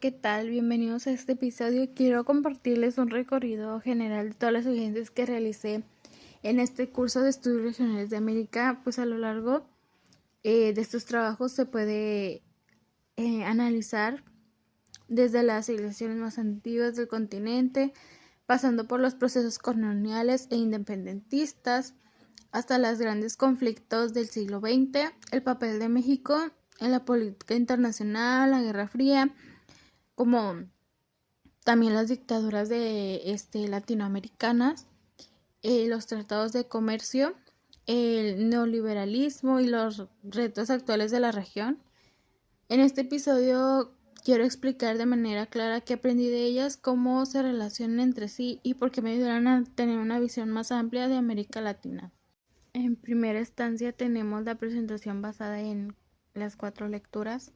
¿qué tal? Bienvenidos a este episodio. Quiero compartirles un recorrido general de todas las evidencias que realicé en este curso de estudios regionales de América. Pues a lo largo de estos trabajos se puede analizar desde las civilizaciones más antiguas del continente, pasando por los procesos coloniales e independentistas, hasta los grandes conflictos del siglo XX, el papel de México en la política internacional, la Guerra Fría, como también las dictaduras de latinoamericanas, los tratados de comercio, el neoliberalismo y los retos actuales de la región. En este episodio quiero explicar de manera clara qué aprendí de ellas, cómo se relacionan entre sí y por qué me ayudaron a tener una visión más amplia de América Latina. En primera instancia tenemos la presentación basada en las 4 lecturas.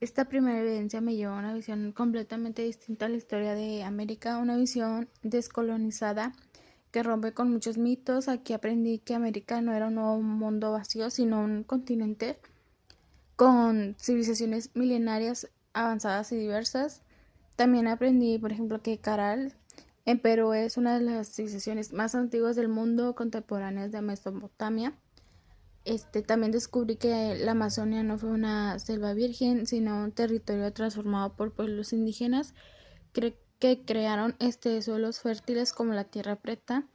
Esta primera evidencia me llevó a una visión completamente distinta a la historia de América, una visión descolonizada que rompe con muchos mitos. Aquí aprendí que América no era un nuevo mundo vacío, sino un continente con civilizaciones milenarias avanzadas y diversas. También aprendí, por ejemplo, que Caral en Perú es una de las civilizaciones más antiguas del mundo, contemporáneas de Mesopotamia. También descubrí que la Amazonia no fue una selva virgen, sino un territorio transformado por pueblos indígenas que crearon suelos fértiles como la tierra preta.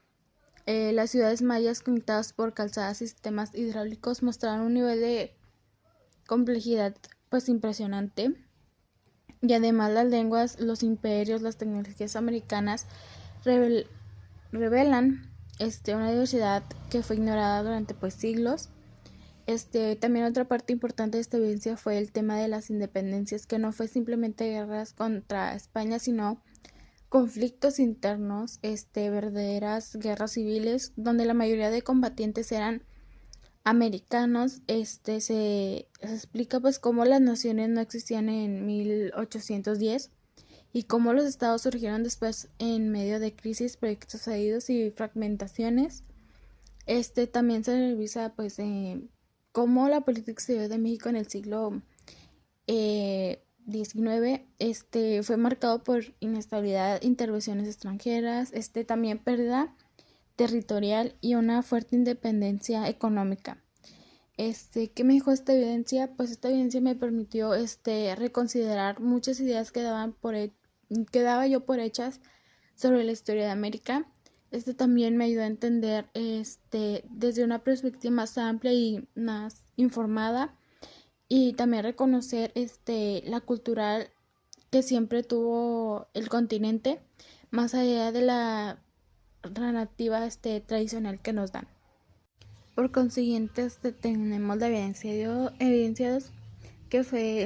Las ciudades mayas conectadas por calzadas y sistemas hidráulicos mostraron un nivel de complejidad pues impresionante. Y además las lenguas, los imperios, las tecnologías americanas revelan una diversidad que fue ignorada durante pues siglos. También otra parte importante de esta evidencia fue el tema de las independencias, que no fue simplemente guerras contra España, sino conflictos internos, verdaderas guerras civiles, donde la mayoría de combatientes eran americanos. Se explica pues cómo las naciones no existían en 1810 y cómo los estados surgieron después en medio de crisis, proyectos fallidos y fragmentaciones. También se revisa pues cómo la política exterior de México en el siglo XIX fue marcado por inestabilidad, intervenciones extranjeras, también pérdida territorial y una fuerte independencia económica. ¿Qué me dejó esta evidencia? Pues esta evidencia me permitió reconsiderar muchas ideas que daba yo por hechas sobre la historia de América. También me ayudó a entender desde una perspectiva más amplia y más informada, y también reconocer la cultural que siempre tuvo el continente, más allá de la narrativa tradicional que nos dan. Por consiguiente, tenemos la evidencia 2, que fue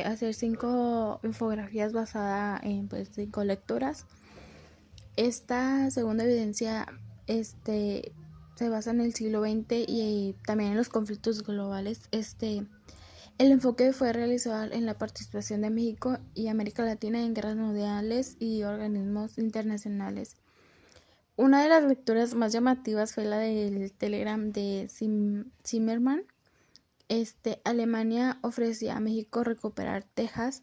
hacer 5 infografías basadas en pues 5 lecturas. Esta segunda evidencia se basa en el siglo XX y también en los conflictos globales. El enfoque fue realizado en la participación de México y América Latina en guerras mundiales y organismos internacionales. Una de las lecturas más llamativas fue la del Telegram de Zimmerman. Alemania ofrecía a México recuperar Texas,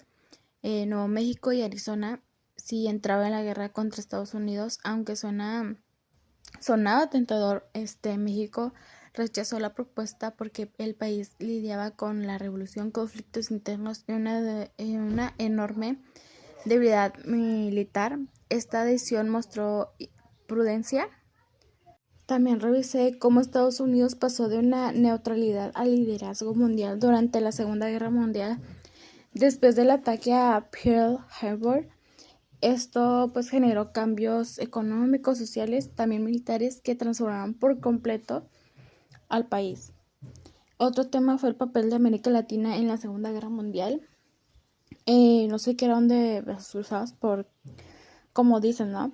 Nuevo México y Arizona si entraba en la guerra contra Estados Unidos. Aunque sonaba tentador, México rechazó la propuesta porque el país lidiaba con la revolución, conflictos internos y una enorme debilidad militar. Esta decisión mostró prudencia. También revisé cómo Estados Unidos pasó de una neutralidad al liderazgo mundial durante la Segunda Guerra Mundial después del ataque a Pearl Harbor. Esto pues generó cambios económicos, sociales, también militares, que transformaron por completo al país. Otro tema fue el papel de América Latina en la Segunda Guerra Mundial. No se quedaron de brazos cruzados por, como dicen, ¿no?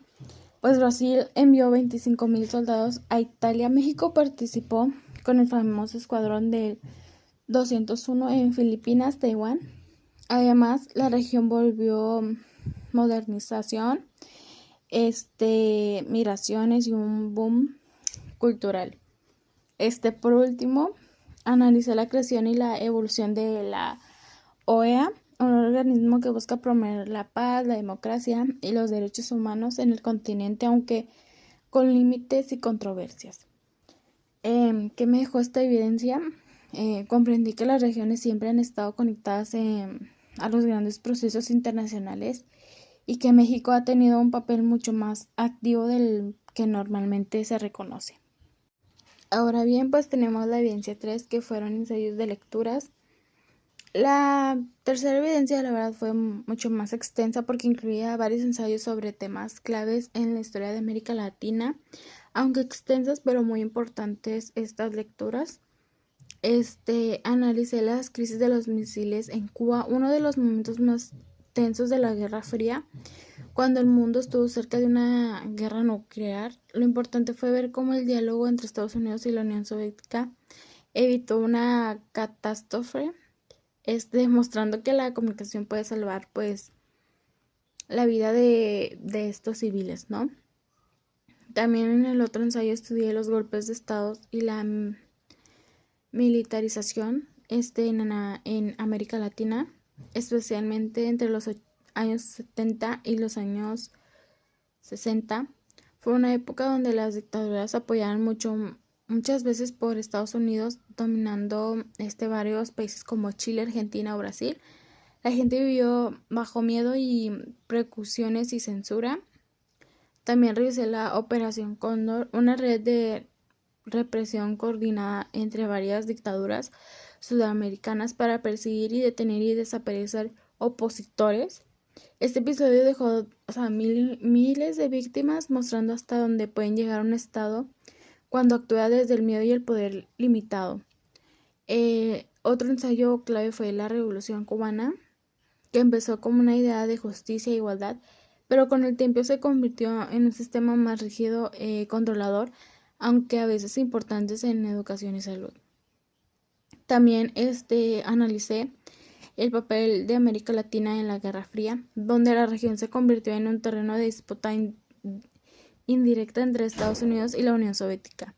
Pues Brasil envió 25,000 soldados a Italia. México participó con el famoso escuadrón del 201 en Filipinas, Taiwán. Además, la región volvió modernización, migraciones y un boom cultural. Por último, analicé la creación y la evolución de la OEA. un organismo que busca promover la paz, la democracia y los derechos humanos en el continente, aunque con límites y controversias. ¿Qué me dejó esta evidencia? Comprendí que las regiones siempre han estado conectadas a los grandes procesos internacionales y que México ha tenido un papel mucho más activo del que normalmente se reconoce. Ahora bien, pues tenemos la evidencia 3, que fueron ensayos de lecturas. La tercera evidencia, la verdad, fue mucho más extensa porque incluía varios ensayos sobre temas claves en la historia de América Latina, aunque extensas pero muy importantes estas lecturas. Analicé las crisis de los misiles en Cuba, uno de los momentos más tensos de la Guerra Fría, cuando el mundo estuvo cerca de una guerra nuclear. Lo importante fue ver cómo el diálogo entre Estados Unidos y la Unión Soviética evitó una catástrofe, demostrando que la comunicación puede salvar pues la vida de estos civiles, ¿no? También en el otro ensayo estudié los golpes de estado y la militarización en América Latina, especialmente entre los años 70 y los años 60. Fue una época donde las dictaduras apoyaron muchas veces por Estados Unidos, dominando varios países como Chile, Argentina o Brasil. La gente vivió bajo miedo y precauciones y censura. También revisé la Operación Cóndor, una red de represión coordinada entre varias dictaduras sudamericanas para perseguir y detener y desaparecer opositores. Este episodio dejó miles de víctimas, mostrando hasta dónde pueden llegar un Estado cuando actúa desde el miedo y el poder limitado. Otro ensayo clave fue la Revolución Cubana, que empezó como una idea de justicia e igualdad, pero con el tiempo se convirtió en un sistema más rígido, controlador, aunque a veces importantes en educación y salud. También analicé el papel de América Latina en la Guerra Fría, donde la región se convirtió en un terreno de disputa indirecta entre Estados Unidos y la Unión Soviética.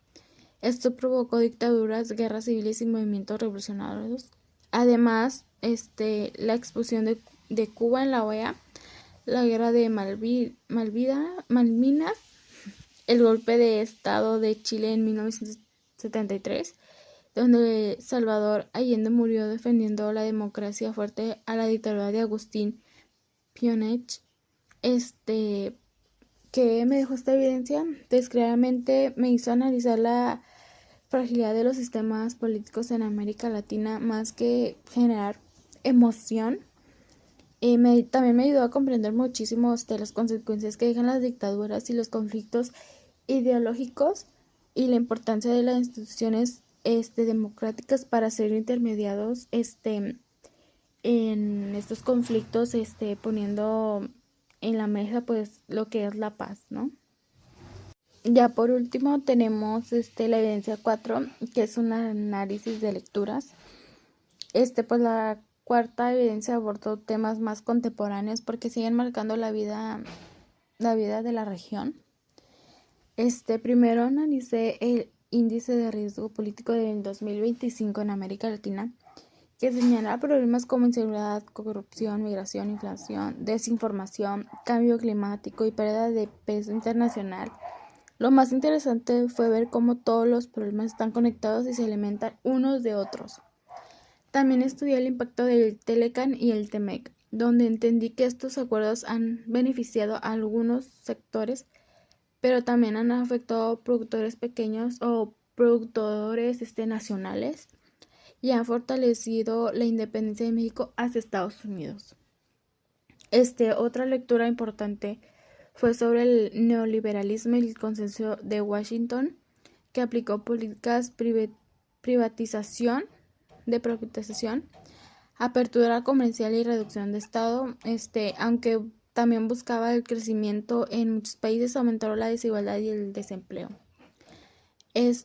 Esto provocó dictaduras, guerras civiles y movimientos revolucionarios. Además, la expulsión de Cuba en la OEA, la guerra de Malvinas, el golpe de estado de Chile en 1973, donde Salvador Allende murió defendiendo la democracia fuerte a la dictadura de Agustín Pinochet. ¿Qué me dejó esta evidencia? Pues claramente me hizo analizar la fragilidad de los sistemas políticos en América Latina, más que generar emoción. También me ayudó a comprender muchísimo las consecuencias que dejan las dictaduras y los conflictos ideológicos y la importancia de las instituciones democráticas para ser intermediados en estos conflictos, poniendo en la mesa pues lo que es la paz, ¿no? Ya por último tenemos la evidencia 4, que es un análisis de lecturas. Pues la cuarta evidencia abordó temas más contemporáneos porque siguen marcando la vida de la región. Primero analicé el índice de riesgo político del 2025 en América Latina, que señala problemas como inseguridad, corrupción, migración, inflación, desinformación, cambio climático y pérdida de peso internacional. Lo más interesante fue ver cómo todos los problemas están conectados y se alimentan unos de otros. También estudié el impacto del Telecan y el TEMEC, donde entendí que estos acuerdos han beneficiado a algunos sectores, pero también han afectado a productores pequeños o productores nacionales y han fortalecido la independencia de México hacia Estados Unidos. Otra lectura importante fue sobre el neoliberalismo y el consenso de Washington, que aplicó políticas de privatización, apertura comercial y reducción de Estado, aunque también buscaba el crecimiento en muchos países, aumentaron la desigualdad y el desempleo.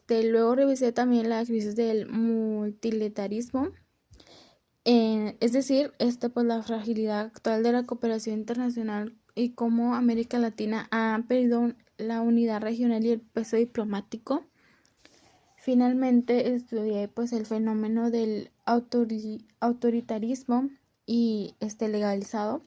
Luego revisé también la crisis del multilateralismo, es decir, pues la fragilidad actual de la cooperación internacional y cómo América Latina ha perdido la unidad regional y el peso diplomático. Finalmente estudié pues el fenómeno del autoritarismo y legalizado,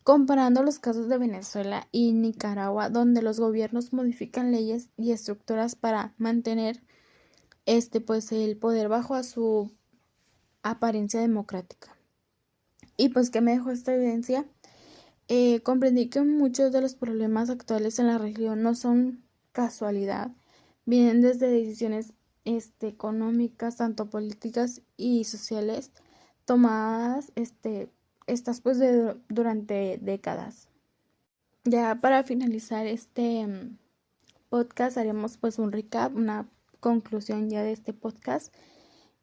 comparando los casos de Venezuela y Nicaragua, donde los gobiernos modifican leyes y estructuras para mantener pues el poder bajo a su apariencia democrática. Y pues, ¿qué me dejó esta evidencia? Comprendí que muchos de los problemas actuales en la región no son casualidad, vienen desde decisiones económicas, tanto políticas y sociales, tomadas estas pues durante décadas. Ya para finalizar podcast haremos pues un recap, una conclusión ya de este podcast.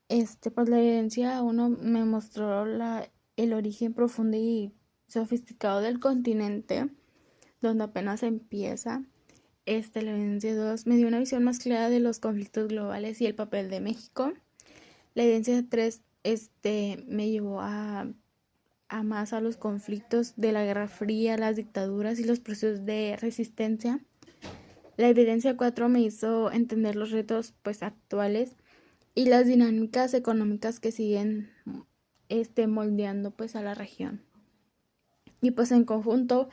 Pues la evidencia uno me mostró el origen profundo y sofisticado del continente, donde apenas empieza. La evidencia 2 me dio una visión más clara de los conflictos globales y el papel de México. La evidencia 3 me llevó a más a los conflictos de la Guerra Fría, las dictaduras y los procesos de resistencia. La evidencia 4 me hizo entender los retos pues actuales y las dinámicas económicas que siguen moldeando pues a la región. Y pues en conjunto,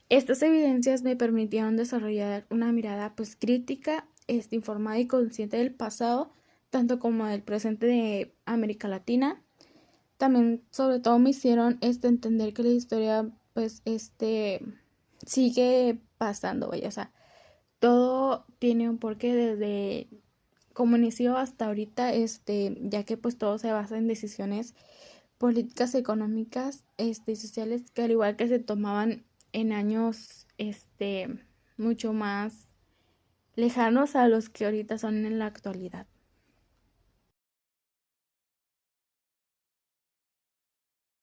estas evidencias me permitieron desarrollar una mirada pues crítica, informada y consciente del pasado, tanto como del presente de América Latina. También, sobre todo, me hicieron entender que la historia pues sigue pasando, vaya, o sea, todo tiene un porqué desde como inició hasta ahorita, ya que pues todo se basa en decisiones políticas económicas y sociales que al igual que se tomaban en años mucho más lejanos a los que ahorita son en la actualidad.